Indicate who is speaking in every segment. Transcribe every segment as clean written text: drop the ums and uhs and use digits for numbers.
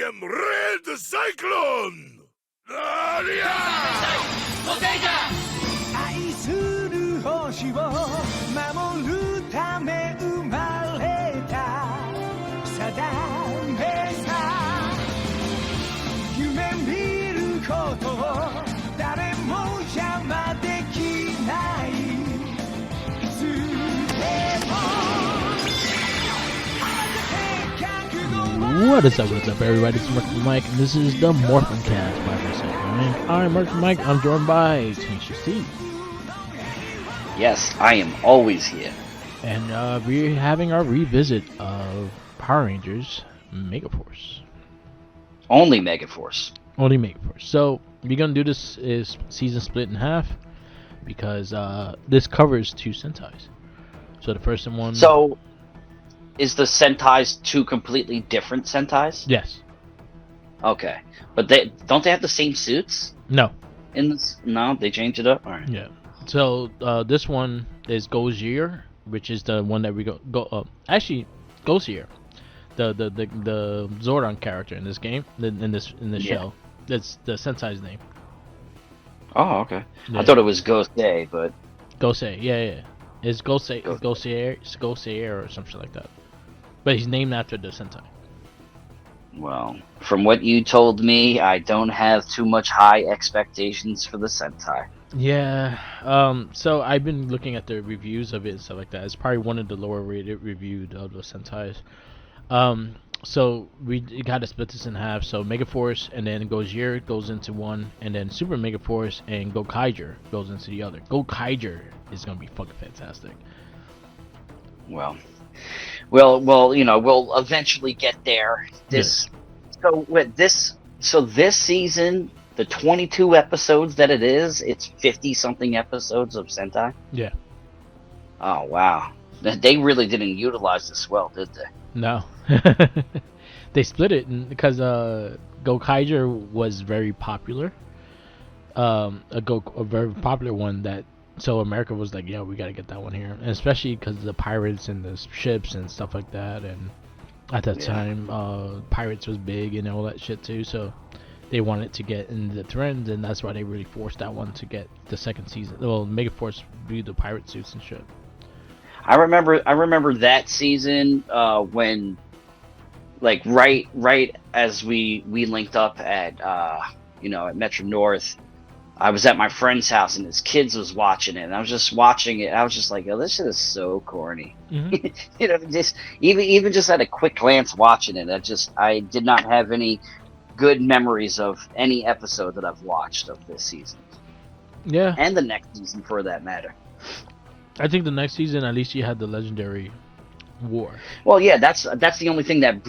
Speaker 1: am Red Cyclone!
Speaker 2: Goseiger!
Speaker 3: 愛する星を守るため生まれた定めさ夢見ることを誰も邪魔できないいつでも
Speaker 4: What is up, everybody? It's Mike, and this is the Morphingcast by RedCycloneInc. I'm Mike. I'm joined by Tensou Sentai.
Speaker 2: Yes, I am always here.
Speaker 4: And we're having our revisit of Power Rangers Megaforce.
Speaker 2: Only Megaforce.
Speaker 4: Only Megaforce. So, we're going to do this is season split in half, because this covers two Sentais. So, the first one...
Speaker 2: So... Is the Sentais two completely different Sentais?
Speaker 4: Yes.
Speaker 2: Okay. But don't they have the same suits?
Speaker 4: No.
Speaker 2: In this? No, they changed it up? Alright.
Speaker 4: Yeah. So, this one is Goseiger, which is the one that we actually, Goseiger. The Zordon character in this game, in this show. That's the Sentai's name.
Speaker 2: Oh, okay.
Speaker 4: Yeah.
Speaker 2: I thought it was Gosei, but...
Speaker 4: Gosei, yeah. It's Goseiger or something like that. But he's named after the Sentai.
Speaker 2: Well, from what you told me, I don't have too much high expectations for the Sentai.
Speaker 4: Yeah. So I've been looking at the reviews of it and stuff like that. It's probably one of the lower rated reviewed of the Sentais. So we got to split this in half. So Megaforce and then Goseiger goes into one, and then Super Megaforce and Gokaiger goes into the other. Gokaiger is gonna be fucking fantastic.
Speaker 2: Well, you know, we'll eventually get there. This season, the 22 episodes that it is, it's 50 something episodes of Sentai.
Speaker 4: Yeah.
Speaker 2: Oh wow, they really didn't utilize this well, did they?
Speaker 4: No. They split it because Gokaiger was very popular. A very popular one that. So America was like, yeah, we gotta get that one here, and especially because the pirates and the ships and stuff like that. And at that time, pirates was big and all that shit too. So they wanted to get in the trend, and that's why they really forced that one to get the second season. Well, Megaforce do the pirate suits and shit.
Speaker 2: I remember that season when, like, right as we linked up at at Metro North. I was at my friend's house and his kids was watching it, and I was just watching it. I was just like, "Oh, this shit is so corny."
Speaker 4: Mm-hmm.
Speaker 2: Just even just at a quick glance watching it, I did not have any good memories of any episode that I've watched of this season.
Speaker 4: Yeah,
Speaker 2: and the next season for that matter.
Speaker 4: I think the next season, at least you had the legendary war.
Speaker 2: Well, yeah, that's the only thing that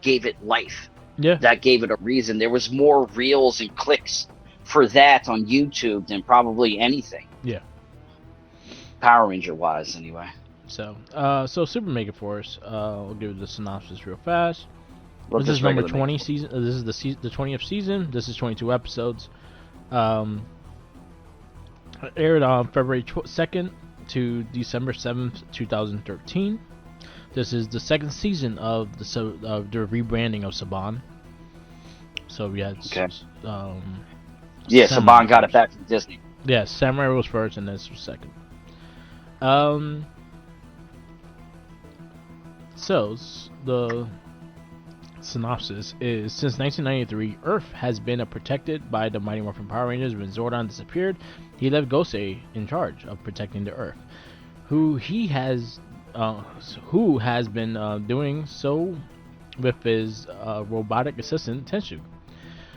Speaker 2: gave it life.
Speaker 4: Yeah, that
Speaker 2: gave it a reason. There was more reels and clicks for that on YouTube than probably anything.
Speaker 4: Yeah.
Speaker 2: Power Ranger wise, anyway.
Speaker 4: So Super Megaforce. I'll give it the synopsis real fast.
Speaker 2: This
Speaker 4: is number 20 season. This is the 20th season. This is 22 episodes. Aired on February 2nd to December 7th, 2013. This is the second season of the rebranding of Saban. So we had
Speaker 2: Saban got it back from Disney.
Speaker 4: Yeah, Samurai was first and this was second. So the synopsis is: since 1993, Earth has been protected by the Mighty Morphin Power Rangers. When Zordon disappeared, he left Gosei in charge of protecting the Earth, who has been doing so with his robotic assistant Tensou.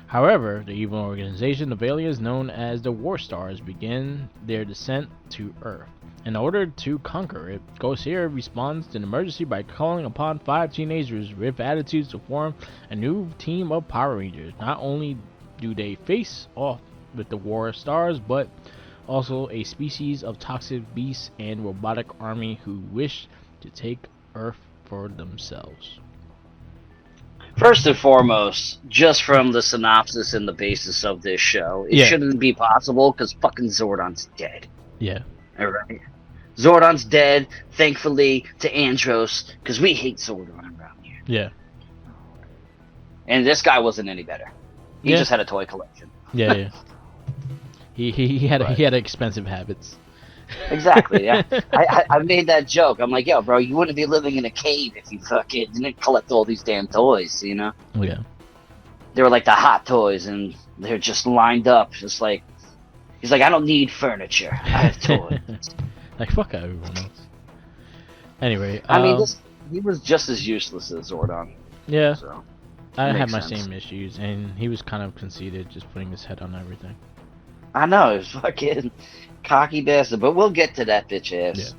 Speaker 4: However, the evil organization of aliens known as the War Stars begin their descent to Earth. In order to conquer it, Goseiger responds to an emergency by calling upon 5 teenagers with attitudes to form a new team of Power Rangers. Not only do they face off with the War Stars, but also a species of toxic beasts and robotic army who wish to take Earth for themselves.
Speaker 2: First and foremost, just from the synopsis and the basis of this show, it shouldn't be possible because fucking Zordon's dead.
Speaker 4: Yeah.
Speaker 2: Alright. Zordon's dead, thankfully, to Andros, because we hate Zordon around here.
Speaker 4: Yeah.
Speaker 2: And this guy wasn't any better. He just had a toy collection.
Speaker 4: Yeah. He had expensive habits.
Speaker 2: Exactly. Yeah. I made that joke. I'm like, yo, bro, you wouldn't be living in a cave if you fucking didn't collect all these damn toys. You know?
Speaker 4: Oh, yeah.
Speaker 2: They were like the hot toys, and they're just lined up, just like. He's like, I don't need furniture. I have toys.
Speaker 4: Like, fuck everyone else. Anyway,
Speaker 2: I mean, he was just as useless as Zordon.
Speaker 4: Yeah.
Speaker 2: So,
Speaker 4: I had my
Speaker 2: sense.
Speaker 4: same issues, and he was kind of conceited, just putting his head on everything.
Speaker 2: I know, he was fucking cocky bastard, but we'll get to that bitch ass.
Speaker 4: Yeah.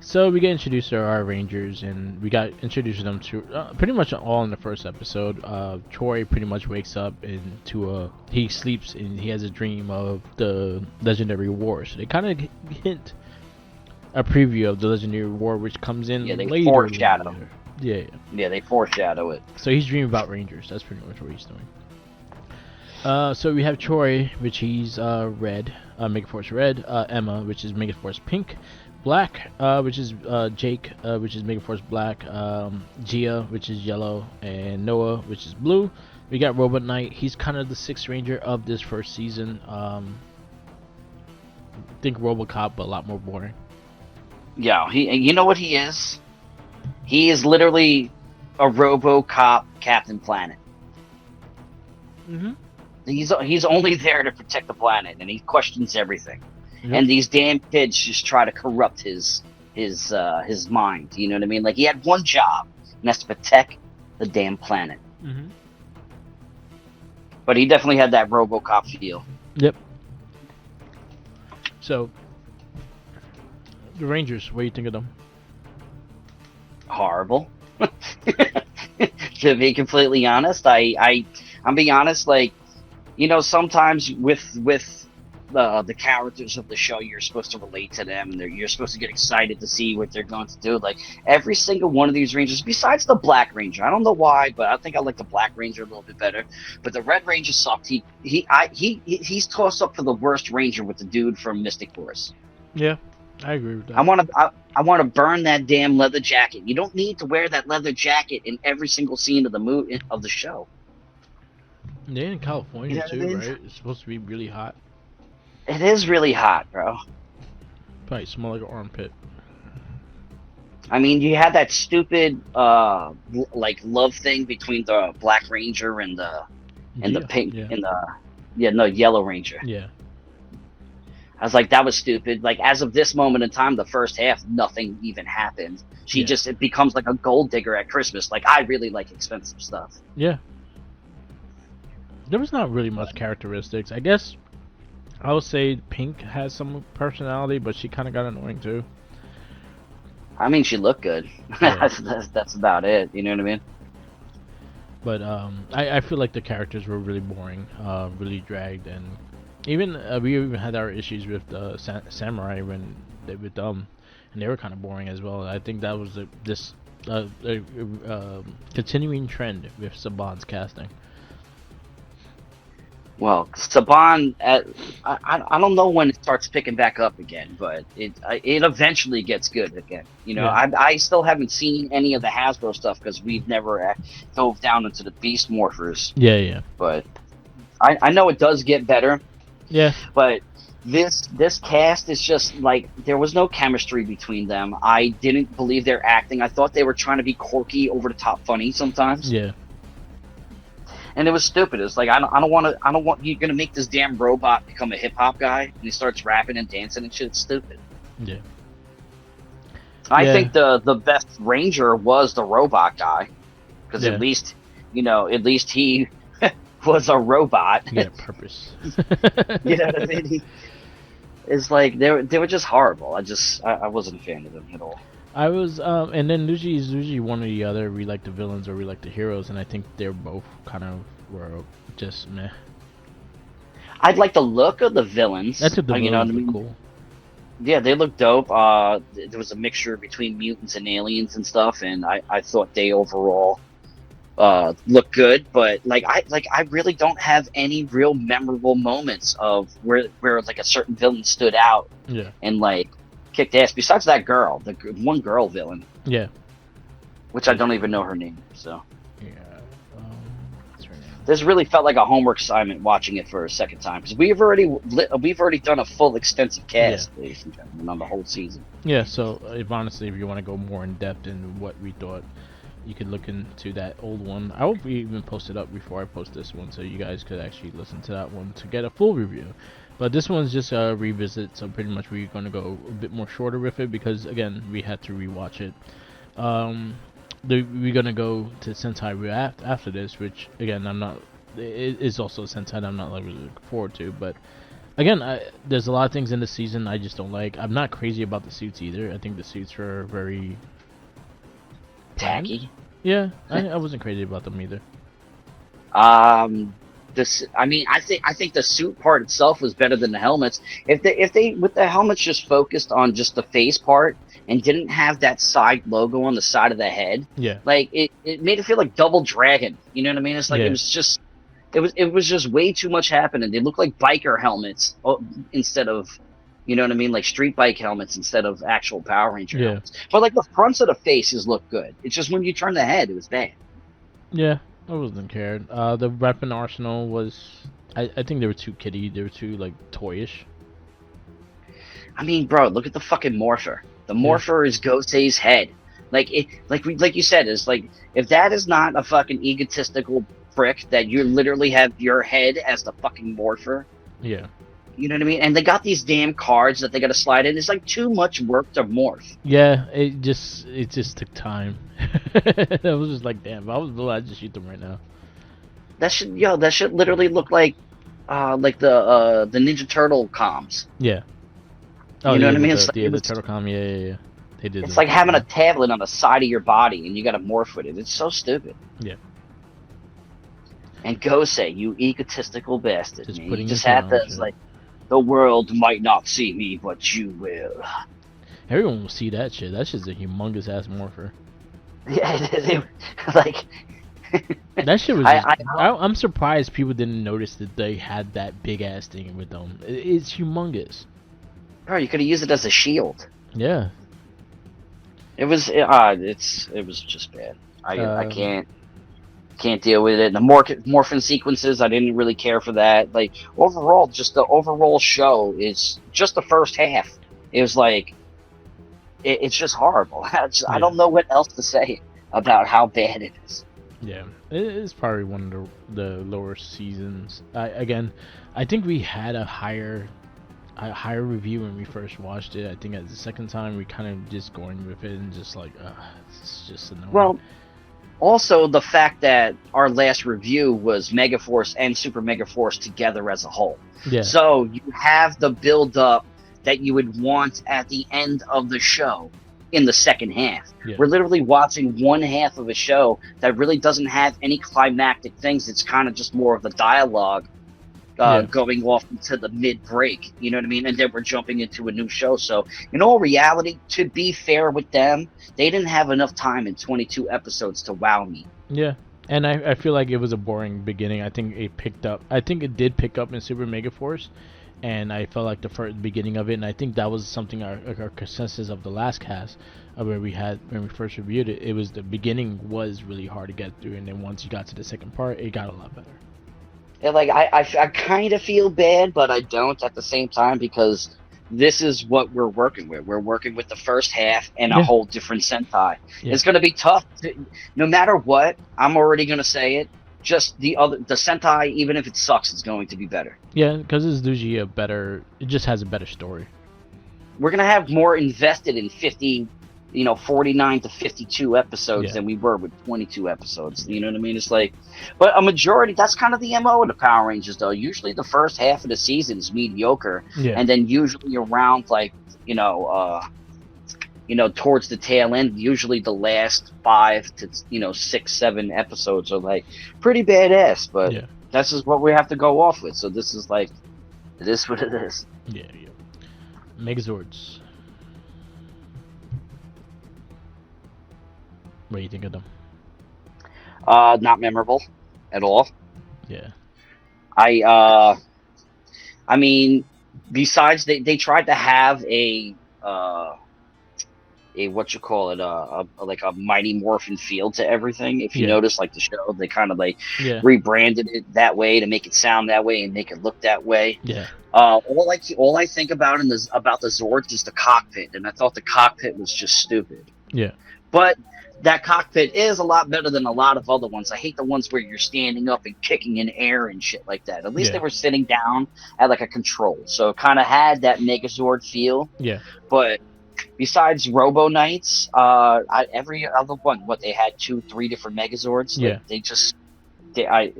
Speaker 4: So we get introduced to our Rangers, and we got introduced to them to pretty much all in the first episode. Troy pretty much wakes up he sleeps and he has a dream of the Legendary War. So they kind of hint a preview of the Legendary War, which comes in
Speaker 2: they
Speaker 4: later.
Speaker 2: foreshadow.
Speaker 4: Yeah,
Speaker 2: they foreshadow it.
Speaker 4: So he's dreaming about Rangers. That's pretty much what he's doing. So we have Troy, which he's red, Megaforce red. Emma, which is Megaforce pink. Black, which is Jake, which is Megaforce black. Gia, which is yellow. And Noah, which is blue. We got Robot Knight. He's kind of the sixth ranger of this first season. Think RoboCop, but a lot more boring.
Speaker 2: Yeah, you know what he is? He is literally a RoboCop Captain Planet.
Speaker 4: Mm-hmm.
Speaker 2: He's only there to protect the planet, and he questions everything.
Speaker 4: Yep.
Speaker 2: And these damn kids just try to corrupt his mind. You know what I mean? Like, he had one job, and that's to protect the damn planet.
Speaker 4: Mm-hmm.
Speaker 2: But he definitely had that RoboCop feel.
Speaker 4: Yep. So, the Rangers, what do you think of them?
Speaker 2: Horrible. To be completely honest, I'm being honest. Like, you know, sometimes with the characters of the show, you're supposed to relate to them, and you're supposed to get excited to see what they're going to do. Like, every single one of these Rangers, besides the Black Ranger, I don't know why, but I think I like the Black Ranger a little bit better. But the Red Ranger sucked. He's tossed up for the worst Ranger with the dude from Mystic Force.
Speaker 4: Yeah, I agree with that.
Speaker 2: I want to burn that damn leather jacket. You don't need to wear that leather jacket in every single scene of the show.
Speaker 4: They're in California
Speaker 2: Yeah,
Speaker 4: too, right? It's supposed to be really hot.
Speaker 2: It is really hot, bro.
Speaker 4: Probably smell like an armpit.
Speaker 2: I mean, you had that stupid like love thing between the Black Ranger and the pink and the Yellow Ranger.
Speaker 4: Yeah.
Speaker 2: I was like, that was stupid. Like, as of this moment in time, the first half, nothing even happened. It becomes like a gold digger at Christmas. Like, I really like expensive stuff.
Speaker 4: Yeah. There was not really much characteristics. I guess I would say Pink has some personality, but she kind of got annoying too.
Speaker 2: I mean, she looked good.
Speaker 4: Yeah.
Speaker 2: That's about it. You know what I mean?
Speaker 4: But I feel like the characters were really boring, really dragged, and even we even had our issues with Samurai with them, and they were kind of boring as well. I think that was this continuing trend with Saban's casting.
Speaker 2: Well, Saban, I don't know when it starts picking back up again, but it eventually gets good again. You know,
Speaker 4: Yeah.
Speaker 2: I still haven't seen any of the Hasbro stuff because we've never dove down into the Beast Morphers.
Speaker 4: Yeah.
Speaker 2: But I know it does get better.
Speaker 4: Yeah.
Speaker 2: But this cast is just like, there was no chemistry between them. I didn't believe their acting. I thought they were trying to be quirky, over the top funny sometimes.
Speaker 4: Yeah.
Speaker 2: And it was stupid. It's like, I don't want you're gonna make this damn robot become a hip hop guy and he starts rapping and dancing and shit. It's stupid.
Speaker 4: Yeah.
Speaker 2: I think the best Ranger was the robot guy, because
Speaker 4: Yeah.
Speaker 2: at least he was a robot.
Speaker 4: He had a purpose.
Speaker 2: You know what I mean? It's like they were just horrible. I wasn't a fan of them at all.
Speaker 4: I was, and then usually one or the other. We like the villains or we like the heroes, and I think they're both kind of were just meh.
Speaker 2: I'd like the look of the villains.
Speaker 4: That's what the
Speaker 2: you know what I
Speaker 4: villains
Speaker 2: mean?
Speaker 4: look cool.
Speaker 2: Yeah, they look dope. There was a mixture between mutants and aliens and stuff, and I thought they overall looked good. But I really don't have any real memorable moments of where like a certain villain stood out.
Speaker 4: Yeah.
Speaker 2: And like kicked ass. Besides that girl, the one girl villain.
Speaker 4: Yeah.
Speaker 2: Which I don't even know her name. So.
Speaker 4: Yeah.
Speaker 2: this really felt like a homework assignment watching it for a second time because we've already done a full extensive cast, ladies and gentlemen, on the whole season.
Speaker 4: Yeah, so if honestly, if you want to go more in depth in what we thought, you could look into that old one. I hope we even post it up before I post this one, so you guys could actually listen to that one to get a full review. But this one's just a revisit, so pretty much we're going to go a bit more shorter with it because again, we had to rewatch it. We're gonna go to Sentai after this, which again it is also a Sentai I'm not like really looking forward to. But again, there's a lot of things in the season I just don't like. I'm not crazy about the suits either. I think the suits are very
Speaker 2: tacky.
Speaker 4: Yeah, I wasn't crazy about them either.
Speaker 2: I think the suit part itself was better than the helmets. If they with the helmets just focused on just the face part and didn't have that side logo on the side of the head, like it made it feel like Double Dragon. You know what I mean? It's like it was just way too much happening. They look like biker helmets instead of, you know what I mean, like street bike helmets instead of actual Power Ranger helmets. But like the fronts of the faces look good. It's just when you turn the head, it was bad.
Speaker 4: Yeah. I wasn't cared. The weapon arsenal was, I think they were too kiddie. They were too like toyish.
Speaker 2: I mean, bro, look at the fucking Morpher. The Morpher is Gosei's head. Like you said, is like if that is not a fucking egotistical prick that you literally have your head as the fucking Morpher. Yeah. You know what I mean? And they got these damn cards that they got to slide in. It's like too much work to morph.
Speaker 4: Yeah, it just took time. I was just like, damn, if I was Bill, I'd just shoot them right now.
Speaker 2: That should literally look like the Ninja Turtle comms.
Speaker 4: Yeah.
Speaker 2: Oh, you know what I mean?
Speaker 4: The Turtle comm, yeah. They did.
Speaker 2: It's like having a tablet on the side of your body and you got to morph with it. It's so stupid.
Speaker 4: Yeah.
Speaker 2: And Gosei, you egotistical bastard. You just had this like, the world might not see me, but you will.
Speaker 4: Everyone will see that shit. That shit's a humongous ass morpher.
Speaker 2: Yeah, like
Speaker 4: that shit was. I'm surprised people didn't notice that they had that big ass thing with them. It's humongous.
Speaker 2: Bro, you could have used it as a shield.
Speaker 4: Yeah.
Speaker 2: It was. It was just bad. I can't deal with it. The morphin sequences, I didn't really care for that. Like overall, just the overall show is just the first half. It was like it's just horrible. I don't know what else to say about how bad it is.
Speaker 4: Yeah, it's probably one of the lower seasons. I think we had a higher review when we first watched it. I think at the second time we kind of just going with it and just like, it's just annoying.
Speaker 2: Well, also the fact that our last review was Megaforce and Super Megaforce together as a whole.
Speaker 4: Yeah.
Speaker 2: So you have the build up that you would want at the end of the show in the second half.
Speaker 4: Yeah.
Speaker 2: We're literally watching one half of a show that really doesn't have any climactic things. It's kind of just more of the dialogue going off into the mid-break, you know what I mean? And then we're jumping into a new show. So, in all reality, to be fair with them, they didn't have enough time in 22 episodes to wow me.
Speaker 4: Yeah, and I feel like it was a boring beginning. I think it did pick up in Super Megaforce, and I felt like the beginning of it, and I think that was something our consensus of the last cast, when we first reviewed it. It was the beginning was really hard to get through, and then once you got to the second part, it got a lot better.
Speaker 2: And like I kind of feel bad, but I don't at the same time because this is what we're working with. We're working with the first half and a whole different Sentai. Yeah. It's going to be tough. No matter what, I'm already going to say it. Just the Sentai, even if it sucks, it's going to be better.
Speaker 4: Yeah, because it's usually it just has a better story.
Speaker 2: We're going to have more invested in 49 to 52 episodes than we were with 22 episodes. You know what I mean? It's like, but a majority, that's kind of the MO of the Power Rangers, though. Usually the first half of the season is mediocre. Yeah. And then usually around, like, towards the tail end, usually the last 5 to, 6, 7 episodes are, like, pretty badass. But this is what we have to go off with. So this is, like, it is what it is.
Speaker 4: Yeah. Megazords. What do you think of them?
Speaker 2: Not memorable at all.
Speaker 4: Yeah.
Speaker 2: I mean, besides they tried to have a what you call it, like a Mighty Morphin feel to everything. If you
Speaker 4: Yeah.
Speaker 2: notice, like the show, they kind of like
Speaker 4: Yeah.
Speaker 2: rebranded it that way to make it sound that way and make it look that way.
Speaker 4: Yeah.
Speaker 2: All I think about about the Zords is the cockpit, and I thought the cockpit was just stupid.
Speaker 4: Yeah.
Speaker 2: But that cockpit is a lot better than a lot of other ones. I hate the ones where you're standing up and kicking in air and shit like that. At least they were sitting down at like a control, so it kind of had that Megazord feel.
Speaker 4: Yeah.
Speaker 2: But besides Robo Knights, every other one, they had 2-3 different Megazords.
Speaker 4: Yeah.
Speaker 2: I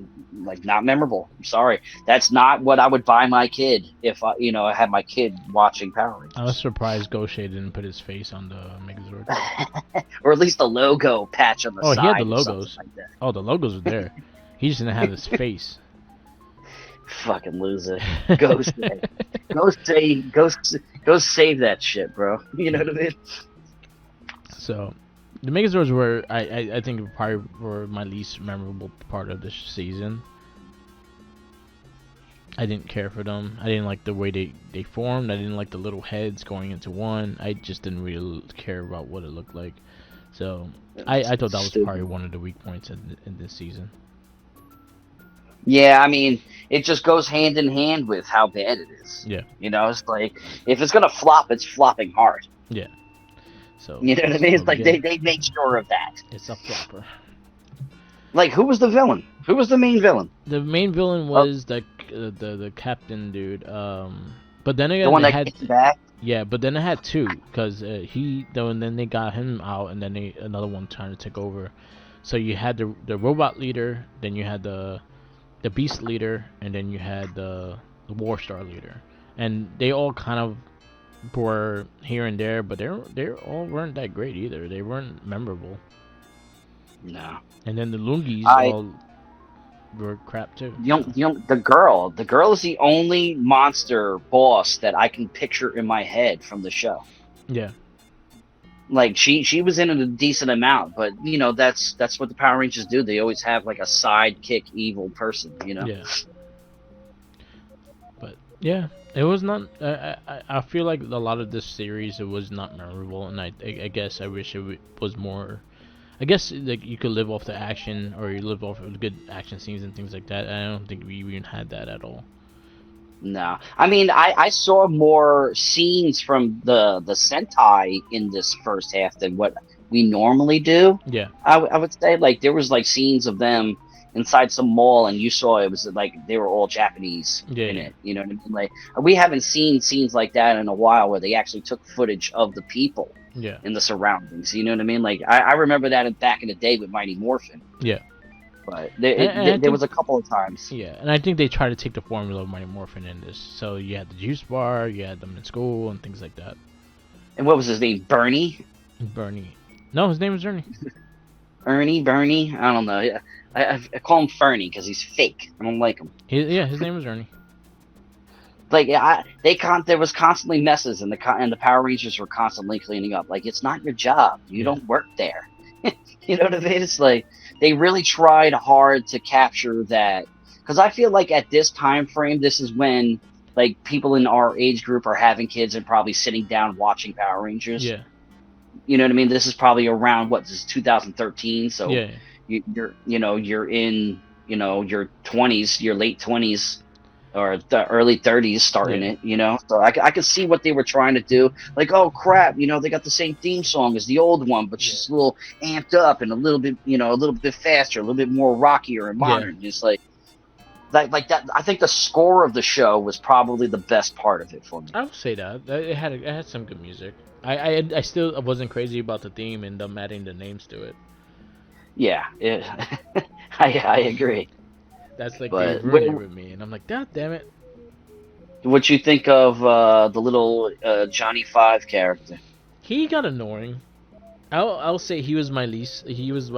Speaker 2: like not memorable. I'm sorry. That's not what I would buy my kid if I had my kid watching Power Rangers.
Speaker 4: I was surprised Goseiger didn't put his face on the Megazord.
Speaker 2: Or at least the logo patch on the side.
Speaker 4: Oh, he had the logos.
Speaker 2: Like that.
Speaker 4: Oh, the logos were there. He just didn't have his face.
Speaker 2: Fucking loser. Go save that shit, bro. You know what I mean?
Speaker 4: So, the Megazords were, I think, probably were my least memorable part of this season. I didn't care for them. I didn't like the way they formed. I didn't like the little heads going into one. I just didn't really care about what it looked like. So, I thought that was probably one of the weak points in this season.
Speaker 2: Yeah, I mean, it just goes hand in hand with how bad it is.
Speaker 4: Yeah.
Speaker 2: It's like, if it's going to flop, it's flopping hard.
Speaker 4: Yeah. So,
Speaker 2: you know what I mean? It's like they made sure of that.
Speaker 4: It's a flopper.
Speaker 2: Like, who was the villain? Who was the main villain?
Speaker 4: The main villain was the captain dude. But then again,
Speaker 2: the one that came back.
Speaker 4: Yeah, but then it had two because and then they got him out, and then another one trying to take over. So you had the robot leader, then you had the beast leader, and then you had the war star leader, and they all kind of were here and there, but they all weren't that great either. They weren't memorable.
Speaker 2: No.
Speaker 4: And then the Lungis all were crap too.
Speaker 2: The girl is the only monster boss that I can picture in my head from the show.
Speaker 4: Yeah.
Speaker 2: Like she was in it a decent amount, but that's what the Power Rangers do. They always have like a sidekick evil person,
Speaker 4: Yeah. But yeah, it was not. I feel like a lot of this series it was not memorable, and I guess I wish it was more. I guess like you could live off the action, or you live off of good action scenes and things like that. I don't think we even had that at all.
Speaker 2: No, I mean I saw more scenes from the Sentai in this first half than what we normally do.
Speaker 4: Yeah,
Speaker 2: I would say like there was like scenes of them inside some mall, and you saw it was like they were all Japanese in it. You know what I mean? Like we haven't seen scenes like that in a while where they actually took footage of the people.
Speaker 4: Yeah.
Speaker 2: In the surroundings, you know what I mean? Like I remember that back in the day with Mighty Morphin.
Speaker 4: Yeah.
Speaker 2: But there was a couple of times.
Speaker 4: Yeah, and I think they tried to take the formula of Mighty Morphin in this. So you had the juice bar, you had them in school, and things like that.
Speaker 2: And what was his name? Bernie?
Speaker 4: No, his name was Ernie.
Speaker 2: Bernie? I don't know. I call him Fernie because he's fake. I don't like him.
Speaker 4: His name was Ernie.
Speaker 2: Like there was constantly messes, and the Power Rangers were constantly cleaning up. Like it's not your job. You don't work there. You know what I mean? It's like they really tried hard to capture that, because I feel like at this time frame, this is when like people in our age group are having kids and probably sitting down watching Power Rangers.
Speaker 4: Yeah.
Speaker 2: You know what I mean? This is probably around this is 2013. So
Speaker 4: yeah.
Speaker 2: you're in your 20s, your late 20s. Or the early 30s starting it, So I could see what they were trying to do. Like, oh, crap, they got the same theme song as the old one, but just a little amped up and a little bit faster, a little bit more rockier and modern. Just like that. I think the score of the show was probably the best part of it for me.
Speaker 4: I would say that. It had some good music. I still wasn't crazy about the theme and them adding the names to it.
Speaker 2: Yeah, I agree.
Speaker 4: That's like they ruined it with me, and I'm like, God damn it.
Speaker 2: What you think of the little Johnny Five character?
Speaker 4: He got annoying. I'll say he was my least. He was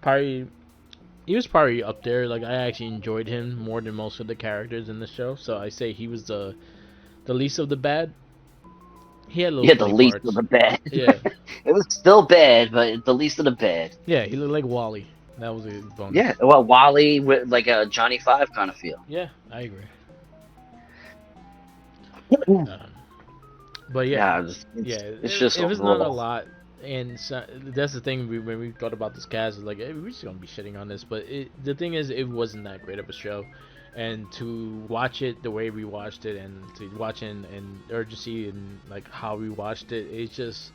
Speaker 4: probably up there. Like I actually enjoyed him more than most of the characters in the show. So I say he was the least of the bad. He had the least
Speaker 2: of the bad.
Speaker 4: Yeah,
Speaker 2: it was still bad, but the least of the bad.
Speaker 4: Yeah, he looked like Wally. That was a bonus.
Speaker 2: Yeah, well, Wally with like a Johnny Five kind of feel.
Speaker 4: Yeah, I agree. But yeah,
Speaker 2: it's just
Speaker 4: it was not a
Speaker 2: overall.
Speaker 4: lot. And so, that's the thing. When we thought about this cast, it's like, hey, we're just gonna be shitting on this. But the thing is, it wasn't that great of a show. And to watch it the way we watched it, and to watch it in urgency and like how we watched it, it's just,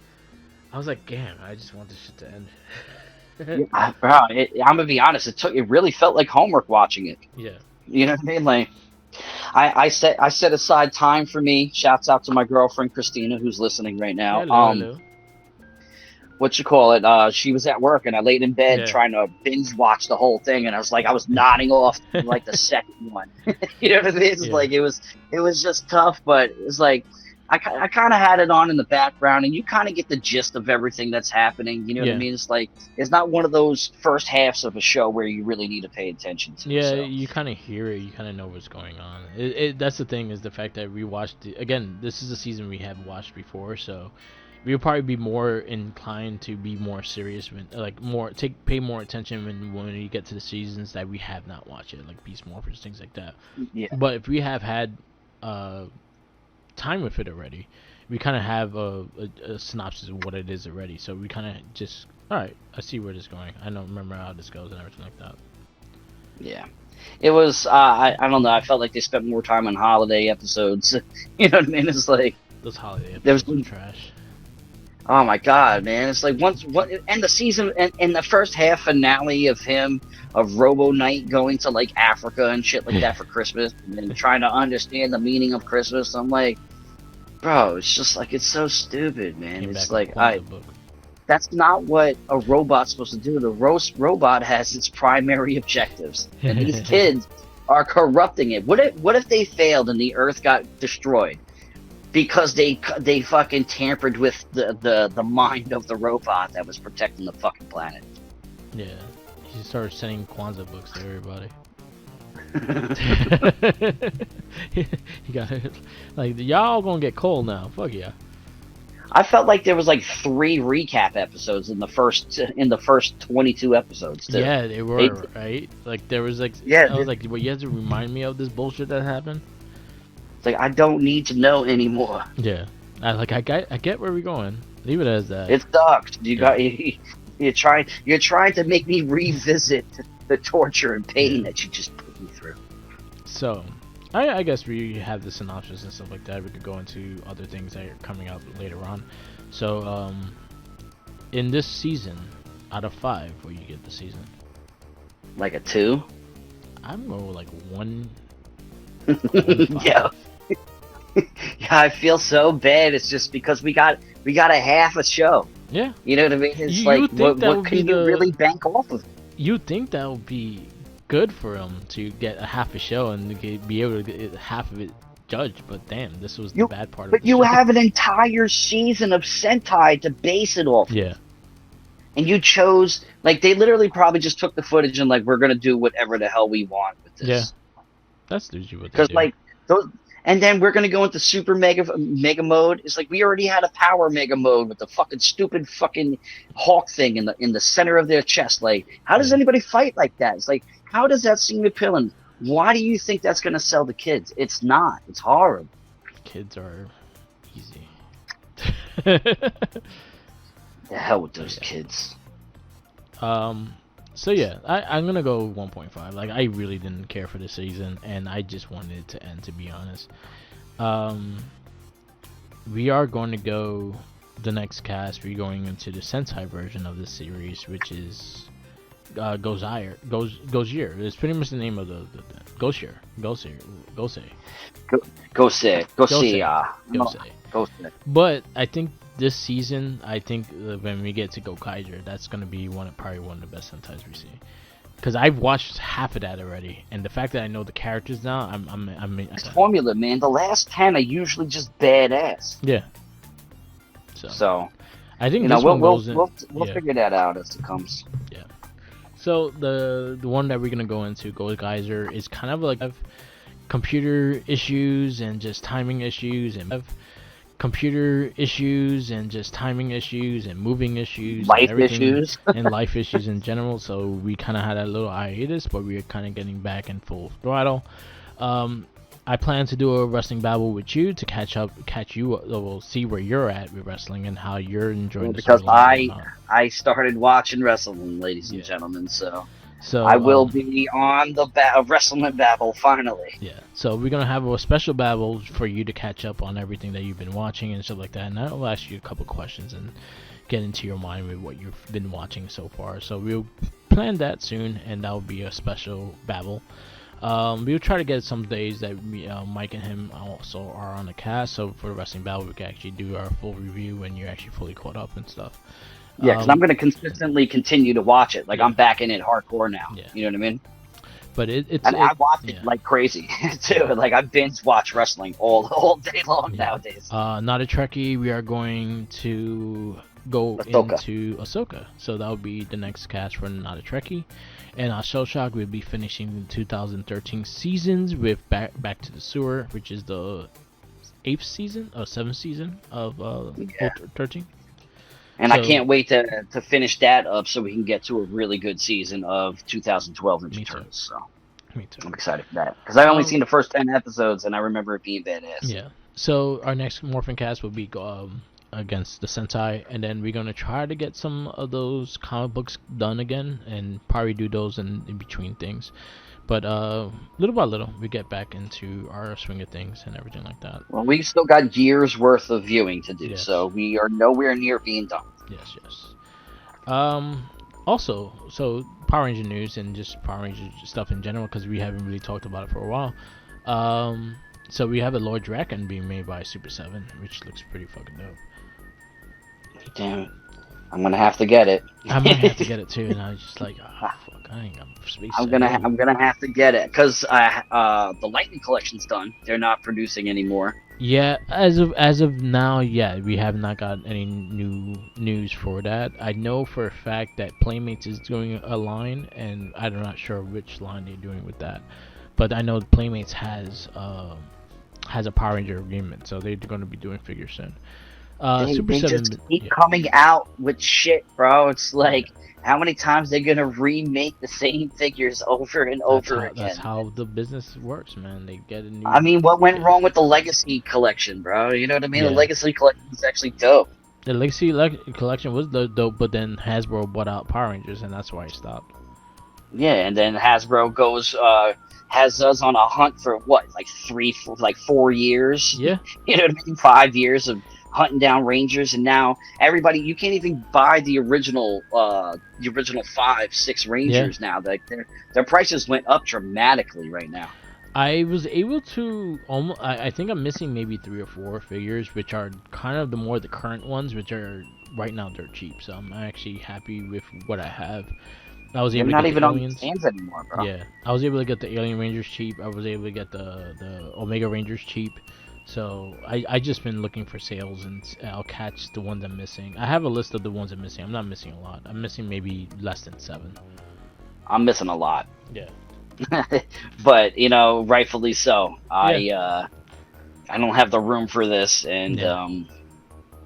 Speaker 4: I was like, damn, I just want this shit to end.
Speaker 2: Bro, I'm gonna be honest. It really felt like homework watching it.
Speaker 4: Yeah.
Speaker 2: You know what I mean? Like, I set aside time for me. Shouts out to my girlfriend Christina, who's listening right now.
Speaker 4: Hello, hello.
Speaker 2: What you call it? She was at work, and I laid in bed
Speaker 4: Yeah.
Speaker 2: trying to binge watch the whole thing, and I was nodding off like the second one. You know what I mean? It's
Speaker 4: Yeah.
Speaker 2: like it was just tough, but it's like I kind of had it on in the background, and you kind of get the gist of everything that's happening. You know what
Speaker 4: Yeah.
Speaker 2: I mean? It's like it's not one of those first halves of a show where you really need to pay attention to.
Speaker 4: Yeah,
Speaker 2: So.
Speaker 4: you kind of hear it. You kind of know what's going on. That's the thing, is the fact that we watched it. Again, this is a season we have watched before, so we'll probably be more inclined to be more serious, when, like pay more attention when we get to the seasons that we have not watched it, like Beast Morphers, things like that.
Speaker 2: Yeah.
Speaker 4: But if we have had time with it already, we kind of have a synopsis of what it is already. So we kind of just, all right, I see where this is going. I don't remember how this goes and everything like that.
Speaker 2: Yeah. It was, I don't know, I felt like they spent more time on holiday episodes. You know what I mean? It's like,
Speaker 4: Those holiday
Speaker 2: There was-
Speaker 4: episodes were trash.
Speaker 2: oh my God, man. It's like and the season, and the first half finale of Robo Knight going to like Africa and shit like that for Christmas, and then trying to understand the meaning of Christmas. I'm like, bro, it's just like, it's so stupid, man.
Speaker 4: Came
Speaker 2: It's
Speaker 4: back with
Speaker 2: like,
Speaker 4: Kwanzaa book.
Speaker 2: that's not what a robot's supposed to do. The robot has its primary objectives, and these kids are corrupting it. What if they failed and the Earth got destroyed because they fucking tampered with the mind of the robot that was protecting the fucking planet?
Speaker 4: Yeah, he started sending Kwanzaa books to everybody. He got like, y'all gonna get cold now. Fuck yeah.
Speaker 2: I felt like there was like 3 recap episodes in the first 22 episodes. Too.
Speaker 4: Yeah, they were, right? Like there was like,
Speaker 2: Yeah,
Speaker 4: I was like, well, you have to remind me of this bullshit that happened.
Speaker 2: It's like, I don't need to know anymore.
Speaker 4: Yeah, I get where we're going. Leave it as that.
Speaker 2: It sucks. You're trying to make me revisit the torture and pain that you just put me through.
Speaker 4: So, I guess we have the synopsis and stuff like that. We could go into other things that are coming out later on. So, in this season, out of 5, what you get the season?
Speaker 2: Like a 2?
Speaker 4: I'm going with like 1.
Speaker 2: Yeah. Yeah, I feel so bad. It's just because we got a half a show.
Speaker 4: Yeah.
Speaker 2: You know what I mean? It's
Speaker 4: You
Speaker 2: like,
Speaker 4: think that
Speaker 2: what
Speaker 4: would
Speaker 2: can
Speaker 4: be
Speaker 2: you
Speaker 4: the-
Speaker 2: really bank off of?
Speaker 4: You'd think that would be good for him to get a half a show and be able to get half of it judged, but damn, this was the bad part of
Speaker 2: But
Speaker 4: the
Speaker 2: you
Speaker 4: show.
Speaker 2: have an entire season of Sentai to base it off.
Speaker 4: Yeah.
Speaker 2: And you chose, like, they literally probably just took the footage and, like, we're going to do whatever the hell we want with this.
Speaker 4: Yeah. That's usually what they
Speaker 2: Because,
Speaker 4: do.
Speaker 2: like, those, and then we're going to go into super mega mode. It's like, we already had a power mega mode with the fucking stupid fucking hawk thing in the center of their chest. Like, how does anybody fight like that? It's like, how does that seem appealing? Why do you think that's going to sell the kids? It's not. It's horrible.
Speaker 4: Kids are easy.
Speaker 2: The hell with those kids.
Speaker 4: So yeah, I'm gonna go 1.5. Like, I really didn't care for the season, and I just wanted it to end, to be honest. We are going to go the next cast. We're going into the Sentai version of the series, which is Goseiger. It's pretty much the name of the Goseiger. Gosei. But I think this season, when we get to Gokaiger, that's gonna be probably one of the best Sentais we see. Because I've watched half of that already, and the fact that I know the characters now,
Speaker 2: It's formula, man. The last 10 are usually just badass.
Speaker 4: Yeah.
Speaker 2: So
Speaker 4: I think
Speaker 2: this
Speaker 4: one
Speaker 2: we'll
Speaker 4: goes in.
Speaker 2: we'll figure that out as it comes.
Speaker 4: Yeah. So the one that we're gonna go into, Goseiger, is kind of like computer issues and just timing issues and moving issues,
Speaker 2: Life
Speaker 4: and everything,
Speaker 2: issues.
Speaker 4: and life issues in general. So we kind of had a little hiatus, but we are kind of getting back in full throttle. I plan to do a wrestling babble with you to catch you. We'll see where you're at with wrestling and how you're enjoying the
Speaker 2: because
Speaker 4: storyline and whatnot.
Speaker 2: I started watching wrestling, ladies and
Speaker 4: Yeah.
Speaker 2: gentlemen. So
Speaker 4: So
Speaker 2: I will be on the wrestling babble finally.
Speaker 4: Yeah, so we're gonna have a special babble for you to catch up on everything that you've been watching and stuff like that. And I'll ask you a couple questions and get into your mind with what you've been watching so far. So we'll plan that soon, and that will be a special babble. We'll try to get some days that Mike and him also are on the cast. So for the wrestling babble, we can actually do our full review when you're actually fully caught up and stuff.
Speaker 2: Yeah, because I'm going to consistently continue to watch it. Like,
Speaker 4: Yeah.
Speaker 2: I'm back in it hardcore now.
Speaker 4: Yeah.
Speaker 2: You know what I mean?
Speaker 4: But
Speaker 2: I watch it
Speaker 4: yeah.
Speaker 2: like crazy, too. Like, I binge watch wrestling all day long
Speaker 4: Yeah.
Speaker 2: nowadays.
Speaker 4: Not a Trekkie, we are going to go
Speaker 2: Ahsoka.
Speaker 4: into Ahsoka. So that will be the next cast for Not a Trekkie. And our Shell Shock will be finishing the 2013 seasons with Back to the Sewer, which is the 8th season or 7th season of 13.
Speaker 2: And I
Speaker 4: So-
Speaker 2: can't wait to finish that up so we can get to a really good season of 2012 Ninja
Speaker 4: Me too.
Speaker 2: Turtles. So
Speaker 4: Me too.
Speaker 2: I'm excited for that. Because I've only
Speaker 4: Um,
Speaker 2: seen the first 10 episodes, and I remember it being badass.
Speaker 4: Yeah. So our next Morphingcast will be against the Sentai, and then we're gonna try to get some of those comic books done again, and probably do those in between things. But little by little, we get back into our swing of things and everything like that.
Speaker 2: Well, we've still got years worth of viewing to do,
Speaker 4: Yes.
Speaker 2: so we are nowhere near being done.
Speaker 4: Yes, yes. Also, so Power Ranger news and just Power Ranger stuff in general, because we haven't really talked about it for a while. So we have a Lord Draken being made by Super 7, which looks pretty fucking dope.
Speaker 2: Damn it. I'm gonna have to get it.
Speaker 4: I might have to get it too, and I was just like, fuck, I ain't got space.
Speaker 2: I'm gonna have to get it because the Lightning Collection's done. They're not producing anymore.
Speaker 4: Yeah, as of now, yeah, we have not got any new news for that. I know for a fact that Playmates is doing a line, and I'm not sure which line they're doing with that. But I know Playmates has a Power Ranger agreement, so they're going to be doing figures soon.
Speaker 2: They just keep coming out with shit, bro. It's like, how many times they're gonna remake the same figures over and over again?
Speaker 4: That's how the business works, man. They get a new.
Speaker 2: I mean, what went wrong with the Legacy Collection, bro? You know what I mean?
Speaker 4: Yeah.
Speaker 2: The Legacy Collection is actually dope.
Speaker 4: The Legacy collection was dope, but then Hasbro bought out Power Rangers, and that's why it stopped.
Speaker 2: Yeah, and then Hasbro has us on a hunt for what, like 4 years?
Speaker 4: Yeah.
Speaker 2: You know what I mean? 5 years of hunting down Rangers, and now everybody, you can't even buy the original 5-6 Rangers now. Like their prices went up dramatically right now.
Speaker 4: I was able to almost. I think I'm missing maybe 3 or 4 figures, which are kind of the current ones, which are right now they're cheap. So I'm actually happy with what I have. I was
Speaker 2: They're
Speaker 4: able
Speaker 2: not
Speaker 4: to get
Speaker 2: even
Speaker 4: the
Speaker 2: on the
Speaker 4: aliens.
Speaker 2: stands anymore, bro.
Speaker 4: Yeah, I was able to get the Alien Rangers cheap. I was able to get the Omega Rangers cheap. So I just been looking for sales, and I'll catch the ones I'm missing. I have a list of the ones I'm missing. I'm not missing a lot. I'm missing maybe less than 7.
Speaker 2: I'm missing a lot.
Speaker 4: Yeah.
Speaker 2: But rightfully so. I don't have the room for this, and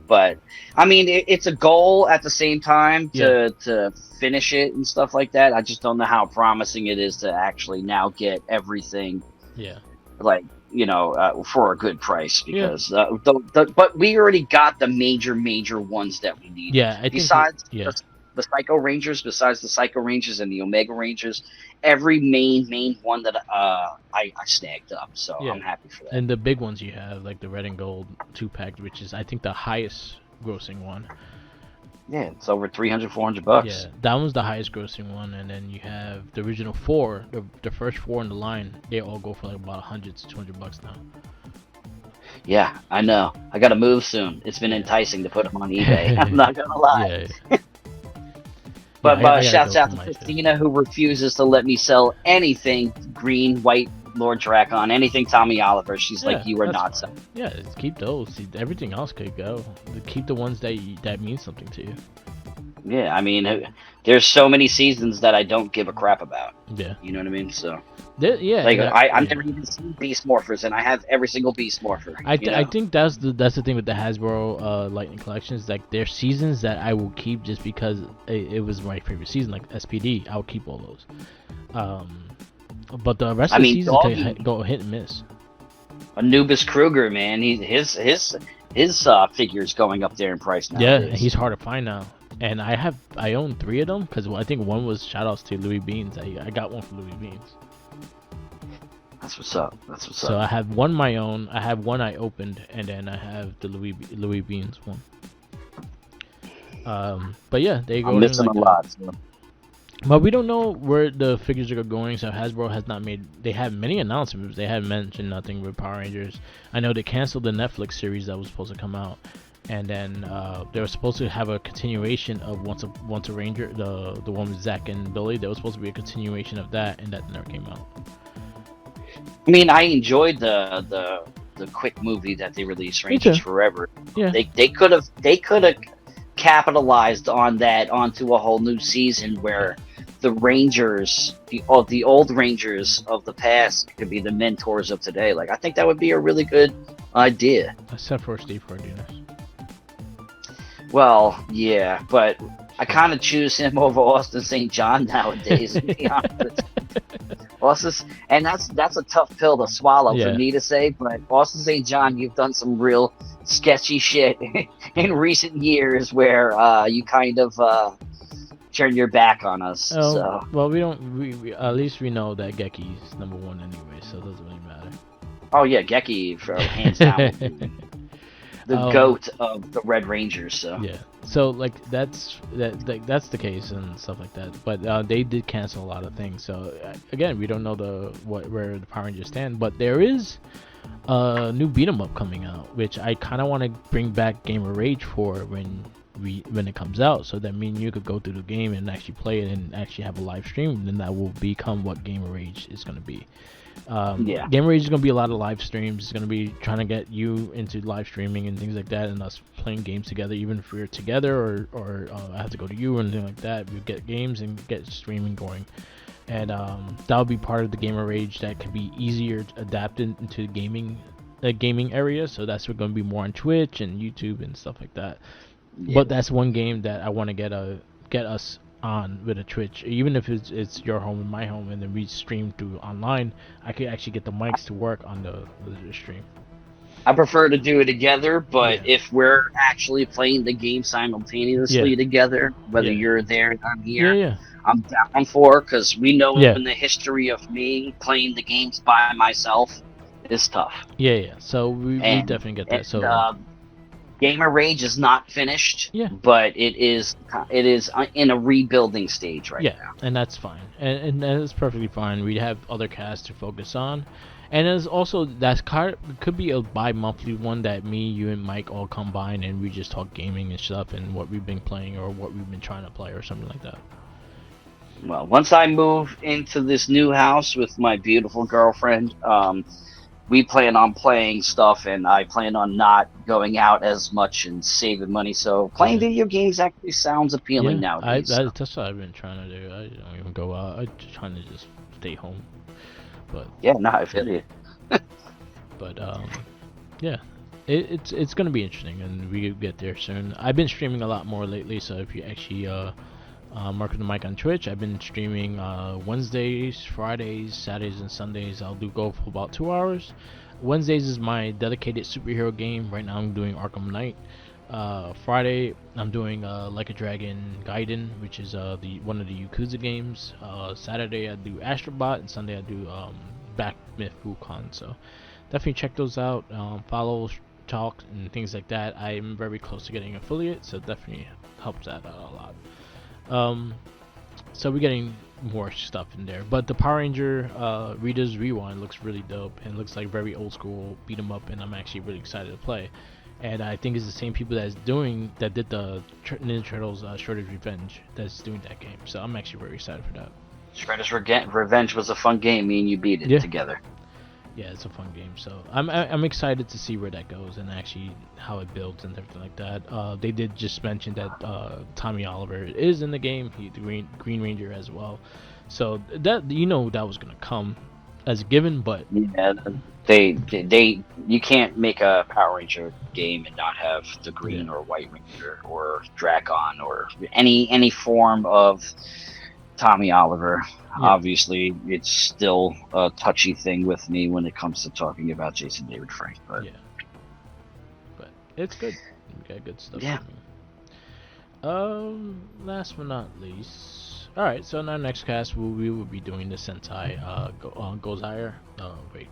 Speaker 2: but I mean it's a goal at the same time to finish it and stuff like that. I just don't know how promising it is to actually now get everything.
Speaker 4: Yeah.
Speaker 2: Like for a good price, because but we already got the major ones that we need.
Speaker 4: Yeah. I think
Speaker 2: Besides the Psycho Rangers, and the Omega Rangers, every main one that I snagged up, so I'm happy for that.
Speaker 4: And the big ones you have, like the red and gold 2-pack, which is I think the highest grossing one.
Speaker 2: Yeah, it's over $300-$400.
Speaker 4: Yeah, that one's the highest grossing one, and then you have the original 4, the first 4 in the line. They all go for like about $100 to $200 now.
Speaker 2: Yeah, I know. I gotta move soon. It's been enticing to put them on eBay. I'm not gonna lie.
Speaker 4: Yeah.
Speaker 2: But shouts out to Christina, who refuses to let me sell anything green, white, Lord Dracon, anything Tommy Oliver. She's like, you are not selling.
Speaker 4: Yeah, keep those. Everything else could go. Keep the ones that mean something to you.
Speaker 2: Yeah, I mean, there's so many seasons that I don't give a crap about.
Speaker 4: Yeah.
Speaker 2: You know what I mean? So.
Speaker 4: Yeah.
Speaker 2: Like I've never even seen Beast Morphers, and I have every single Beast Morpher.
Speaker 4: I think that's the thing with the Hasbro Lightning collections. Like, there's seasons that I will keep just because it was my favorite season. Like SPD, I'll keep all those. But the rest of the seasons can go hit and miss.
Speaker 2: Anubis Kruger, man, his figure's going up there in price now.
Speaker 4: Yeah, and he's hard to find now. And I own 3 of them because I think one was shoutouts to Louis Beans. I got one for Louis Beans.
Speaker 2: That's what's up.
Speaker 4: So I have one my own. I have one I opened, and then I have the Louis Beans one. But yeah, they go.
Speaker 2: I'm missing a lot. So.
Speaker 4: But we don't know where the figures are going. So Hasbro has not made. They have many announcements. They haven't mentioned nothing with Power Rangers. I know they canceled the Netflix series that was supposed to come out, and then they were supposed to have a continuation of Once a Ranger, the one with Zach and Billy. There was supposed to be a continuation of that, and that never came out.
Speaker 2: I mean, I enjoyed the quick movie that they released, Rangers Forever.
Speaker 4: Yeah.
Speaker 2: They could have capitalized on that onto a whole new season where the Rangers, the old Rangers of the past, could be the mentors of today. Like, I think that would be a really good idea.
Speaker 4: Except for Steve Cardenas.
Speaker 2: Well, yeah, but I kind of choose him over Austin St. John nowadays, to be honest. And that's a tough pill to swallow for me to say, but Austin St. John, you've done some real sketchy shit in recent years where you kind of turn your back on us.
Speaker 4: Oh,
Speaker 2: so.
Speaker 4: Well, we at least we know that Geki's number 1 anyway, so it doesn't really matter.
Speaker 2: Oh yeah, Geki, hands down. The goat of the Red Rangers. So
Speaker 4: yeah, so like that's the case and stuff like that. But they did cancel a lot of things. So again, we don't know where the Power Rangers stand. But there is a new beat 'em up coming out, which I kind of want to bring back Gamer Rage for when it comes out. So that means you could go through the game and actually play it and actually have a live stream. And then that will become what Gamer Rage is going to be. Gamer Rage is going to be a lot of live streams. It's going to be trying to get you into live streaming and things like that, and us playing games together, even if we're together or I have to go to you or anything like that. We get games and get streaming going, and that'll be part of the Gamer Rage that can be easier adapted into the gaming area. So that's going to be more on Twitch and YouTube and stuff like that. Yeah. But that's one game that I want to get us on with a Twitch, even if it's your home and my home, and then we stream through online. I could actually get the mics to work on the stream.
Speaker 2: I prefer to do it together, but if we're actually playing the game simultaneously together, whether you're there and I'm here, I'm down for, because we know in the history of me playing the games by myself is tough.
Speaker 4: So we definitely get that. So
Speaker 2: Gamer Rage is not finished, but it is in a rebuilding stage right now.
Speaker 4: And that's fine, and that's perfectly fine. We have other casts to focus on, and there's also could be a bi-monthly one that me, you, and Mike all combine, and we just talk gaming and stuff and what we've been playing or what we've been trying to play or something like that.
Speaker 2: Well, once I move into this new house with my beautiful girlfriend, we plan on playing stuff, and I plan on not going out as much and saving money. So playing video games actually sounds appealing nowadays.
Speaker 4: That's what I've been trying to do. I don't even go out. I'm just trying to just stay home. But
Speaker 2: I feel you.
Speaker 4: But it's gonna be interesting, and we get there soon. I've been streaming a lot more lately, so if you actually Mark the Mic on Twitch, I've been streaming Wednesdays, Fridays, Saturdays, and Sundays. I'll go for about 2 hours. Wednesdays is my dedicated superhero game. Right now I'm doing Arkham Knight. Friday I'm doing Like a Dragon Gaiden, which is one of the Yakuza games. Saturday I do Astrobot, and Sunday I do Back Myth Wukong. So definitely check those out. Follow, talk, and things like that. I'm very close to getting affiliate, so definitely helps that out a lot. So we're getting more stuff in there, but the Power Ranger Rita's Rewind looks really dope and looks like very old school beat 'em up, and I'm actually really excited to play. And I think it's the same people that did the Ninja Turtles Shredder's Revenge that's doing that game, so I'm actually very excited for that.
Speaker 2: Shredder's Revenge was a fun game. Me and you beat it together.
Speaker 4: Yeah, it's a fun game, so I'm excited to see where that goes and actually how it builds and everything like that. They did just mention that Tommy Oliver is in the game. He's the Green Ranger as well, so that that was gonna come as a given. But
Speaker 2: they you can't make a Power Ranger game and not have the Green or White Ranger or Dracon or any form of Tommy Oliver. Obviously, it's still a touchy thing with me when it comes to talking about Jason David Frank. But
Speaker 4: but it's good. We got good stuff.
Speaker 2: Yeah.
Speaker 4: Last but not least, all right. So in our next cast, we will be doing the Sentai Goseiger. Wait,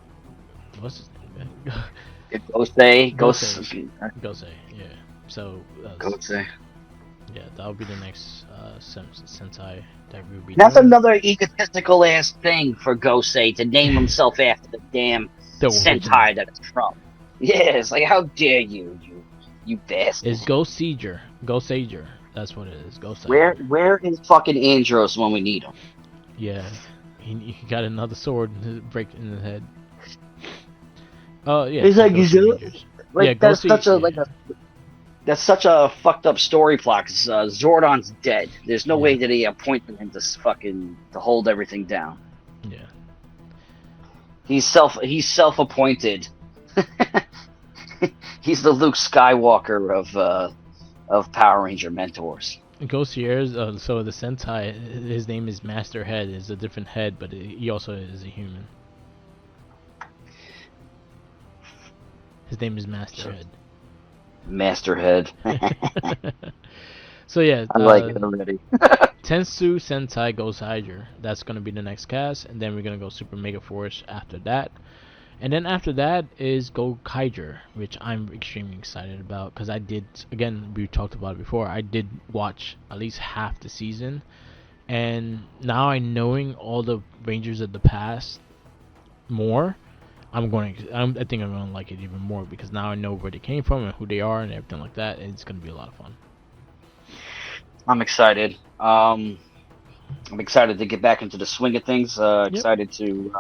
Speaker 4: what's his name? Gosei. Yeah. So
Speaker 2: Gosei.
Speaker 4: Yeah, that'll be the next Sentai that we'll be
Speaker 2: That's
Speaker 4: doing.
Speaker 2: another egotistical ass thing for Gosei to name himself after the damn
Speaker 4: The
Speaker 2: Sentai that it's from. Yeah, it's like, how dare you bastard.
Speaker 4: It's Goseiger. That's what it is. Goseiger.
Speaker 2: Where is fucking Andros when we need him?
Speaker 4: Yeah, he got another sword break in the head. Oh yeah.
Speaker 2: He's like, that's such a fucked up story plot. 'Cause, Zordon's dead. There's no way that he appointed him to hold everything down.
Speaker 4: Yeah.
Speaker 2: He's self-appointed. He's the Luke Skywalker of Power Ranger mentors.
Speaker 4: Goseiger, so the Sentai, his name is Master Head. Is a different head, but he also is a human. His name is Master Head.
Speaker 2: Master Head.
Speaker 4: So yeah,
Speaker 2: I like it already.
Speaker 4: Tensou Sentai Goseiger. That's gonna be the next cast, and then we're gonna go Super Mega Force after that. And then after that is Gokaiger, which I'm extremely excited about because I did, again, we talked about it before, I did watch at least half the season, and now knowing all the Rangers of the past more, I think I'm going to like it even more because now I know where they came from and who they are and everything like that, and it's going to be a lot of fun.
Speaker 2: I'm excited. I'm excited to get back into the swing of things. Excited to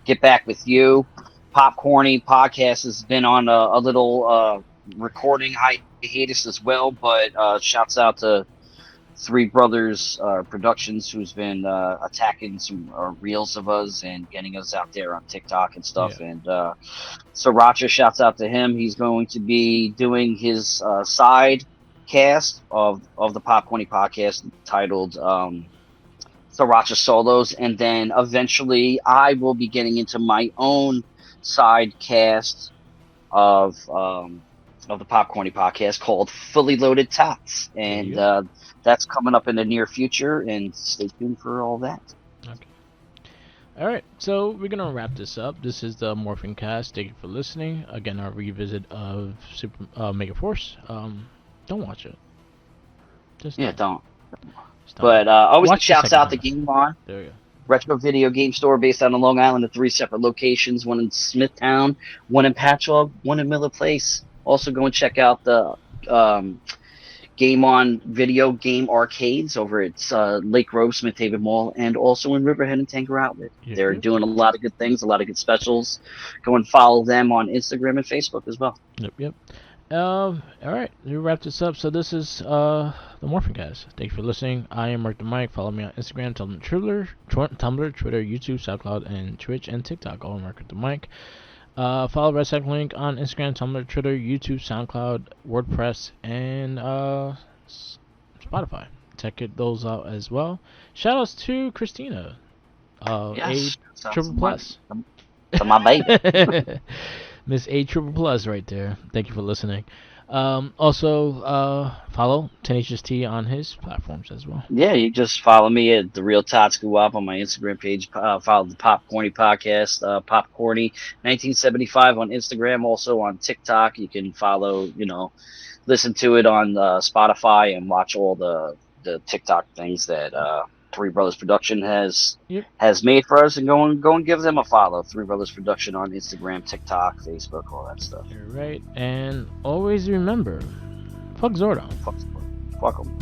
Speaker 2: get back with you. Popcorny podcast has been on a little recording hiatus as well, but shouts out to Three Brothers Productions, who's been attacking some reels of us and getting us out there on TikTok and stuff. Yeah. And Sriracha, shouts out to him. He's going to be doing his side cast of the Popcorny podcast titled Sriracha Solos, and then eventually I will be getting into my own side cast of the Popcorny podcast called Fully Loaded Tots, and that's coming up in the near future, and stay tuned for all that.
Speaker 4: Okay. All right, so we're gonna wrap this up. This is the Morphingcast. Thank you for listening. Again, our revisit of Super Mega Force. Don't watch it.
Speaker 2: Don't. But always shouts out to Game On.
Speaker 4: There we go.
Speaker 2: Retro video game store based out on Long Island at 3 separate locations, one in Smithtown, one in Patchogue, one in Miller Place. Also go and check out the Game On video game arcades over at Lake Grove, Smith Haven Mall, and also in Riverhead and Tanger Outlet. Yeah. They're doing a lot of good things, a lot of good specials. Go and follow them on Instagram and Facebook as well.
Speaker 4: Yep. All right, we wrap this up. So this is the Morphingcast. Thank you for listening. I am Mark the Mike. Follow me on Instagram, Tumblr, Twitter, YouTube, SoundCloud, and Twitch and TikTok. All Mark the Mike. Follow RedCycloneInc on Instagram, Tumblr, Twitter, YouTube, SoundCloud, WordPress, and Spotify. Check those out as well. Shoutouts to Christina.
Speaker 2: Yes,
Speaker 4: A triple plus.
Speaker 2: To my baby.
Speaker 4: Miss A triple plus right there. Thank you for listening. Also, follow Tenacious T on his platforms as well.
Speaker 2: Yeah, you just follow me at The Real Tatsuku Up on my Instagram page. Follow the Popcorny podcast, Popcorny 1975 on Instagram. Also on TikTok, you can follow, listen to it on Spotify and watch all the TikTok things that Three Brothers Production has made for us, and go and give them a follow. Three Brothers Production on Instagram, TikTok, Facebook, all that stuff.
Speaker 4: You're right, and always remember, fuck Zordon.
Speaker 2: Fuck them.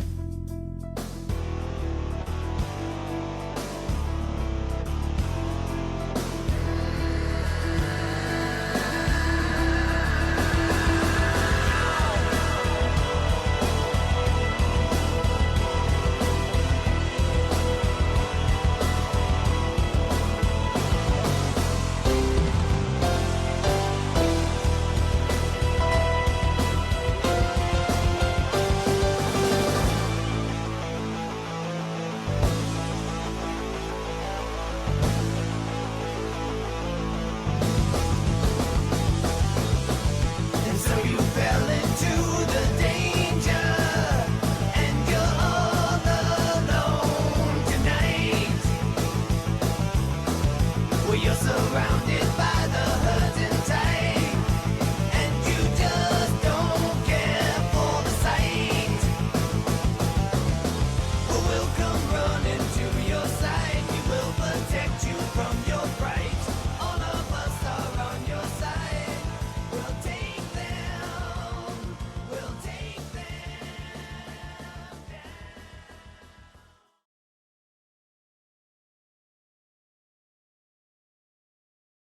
Speaker 3: you're surrounded by the